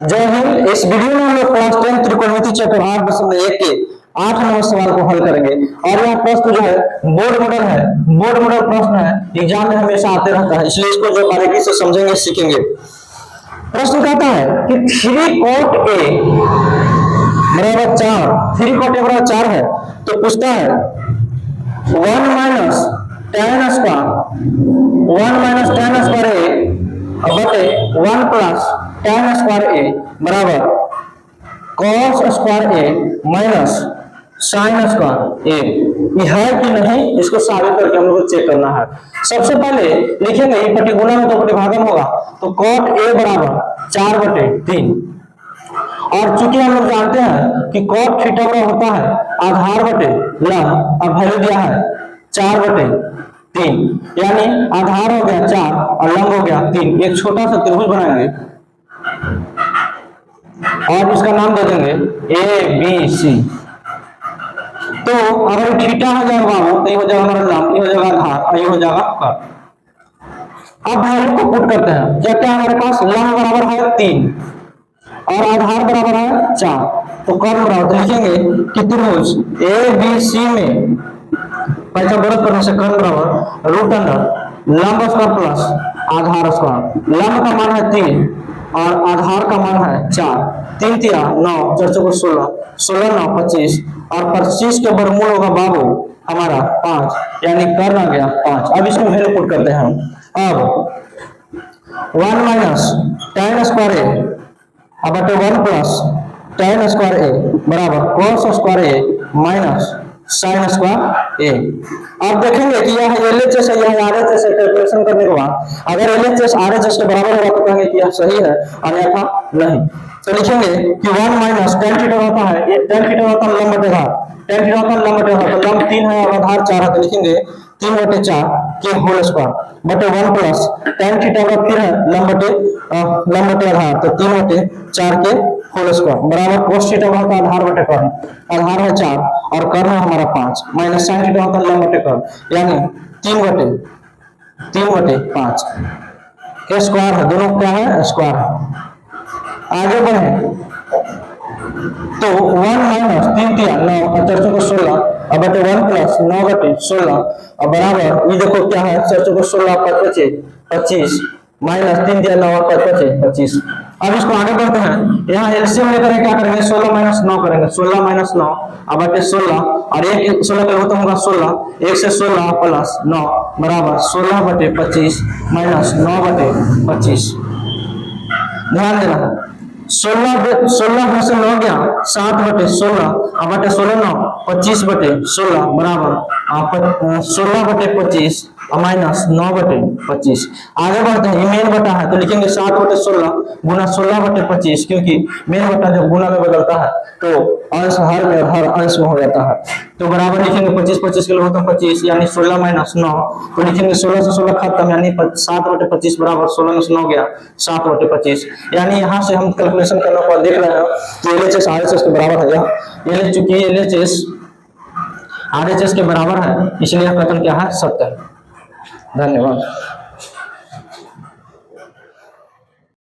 जय हिंद। इस वीडियो में हम लोग क्लास 10 त्रिकोणमिति चैप्टर 8.1 के 8 नंबर सवाल को हल करेंगे। और यह प्रश्न जो है बोर्ड मॉडल प्रश्न है, एग्जाम में हमेशा आते रहता है, इसलिए इसको जो बारीकी से समझेंगे सीखेंगे। प्रश्न कहता है कि 3 cot A बराबर 4, 3 cot A बराबर 4 है, तो पूछता है 1 माइनस tan स्क्वायर A बटे 1 प्लस tan स्क्वायर A बराबर cos square A minus sin square A। है कि नहीं, इसको साबित करके हम लोग को चेक करना है। सबसे पहले लिखेंगे ये पट्टी गुना में 2 पट्टी भागम होगा, तो cot A बराबर 4/3। और चूंकि हम लोग जानते हैं कि cot थीटा होता है आधार बटे लंब, अब वैल्यू दिया है 4/3, यानी आधार हो गया 4 और लंब हो गया 3। एक छोटा सा त्रिभुज बनाएंगे और इसका नाम दे देंगे ABC। तो अगर थीटा हो जाएगा तो ये हो जाएगा हमारा लंब, ये हो जाएगा आधार और ये हो जाएगा कर्ण। अब वैल्यू को पुट करते हैं। क्या क्या हमारे पास लंब बराबर है 3 और आधार बराबर है 4, तो कर्ण बराबर लिखेंगे कि त्रिभुज ABC में पैसा बरत करने से कर्ण बराबर रूट अंडर लंब स्क्वायर प्लस आधार स्क्वायर। लंब का मान है 3 और आधार का मान है 4। 3 तिया 9, 4 चौको 16, 16 9 25 और 25 के वर्गमूल होगा बाबू हमारा 5, यानी कर्ण आ गया 5। अब इसको वैल्यू पुट करते हैं हम। अब 1 माइनस tan स्क्वायर A बटे 1 प्लस tan स्क्वायर A बराबर cos square A minus sin square A। आप देखेंगे कि यह LHS है, यह RHS है। कैलकुलेशन करने के बाद अगर LHS RHS के बराबर होगा तो कहेंगे कि यह सही है, अन्यथा नहीं। तो लिखेंगे कि 1 माइनस tan थीटा होता है, ये tan थीटा होता है लंब बटे आधार, tan थीटा होता है लंब बटे आधार, तो लंब 3 है और आधार 4 है, तो लिखेंगे 3/4 के होल स्क्वायर बटे 1 प्लस tan थीटा का फिर है लंब बटे आधार, तो 3/4 के होल स्क्वायर बराबर cos थीटा होता है आधार बटे कर्ण, आधार है 4 और कर्ण है हमारा 5, माइनस sin थीटा होता है लंब बटे कर्ण, यानी 3/5 के स्क्वायर है। दोनों क्या है? स्क्वायर है। आगे बढ़े तो 1 माइनस 3 तिया 9 और 4 चौको 16 और बटे 1 प्लस 9/16 और बराबर ये देखो क्या है 4 चौको 16 और 25 माइनस 3 तिया 9 और 25। अब इसको आगे बढ़ते हैं। यहाँ एलसीएम लेकर क्या करेंगे 16 माइनस 9 करेंगे, 16 माइनस 9 और बटे 16 और 1 16 का होता होगा 16, 1 से 16 प्लस 9 बराबर 16/25 माइनस 9/25। ध्यान देना है 16 में से 9 गया 7/16 और बटे 16 9 25/16 बराबर 16/25 और माइनस 9/25। आगे बढ़ते हैं, मेन बटा है तो लिखेंगे 7/16 गुना 16/25, क्योंकि मेन बटा जब गुना में बदलता है तो अंश हर में और हर अंश में हो जाता है। तो बराबर लिखेंगे 25 के लिए होता है 25, यानी 16 माइनस 9, तो लिखेंगे 16 से 16 खत्म, यानी 7/25 बराबर 16 में से 9 गया 7/25। यानी यहाँ से हम कैलकुलेशन करने पर देख रहे हैं कि LHS RHS के बराबर है। यह चूंकि LHS RHS के बराबर है, इसलिए यह कथन क्या है? सत्य है। धन्यवाद।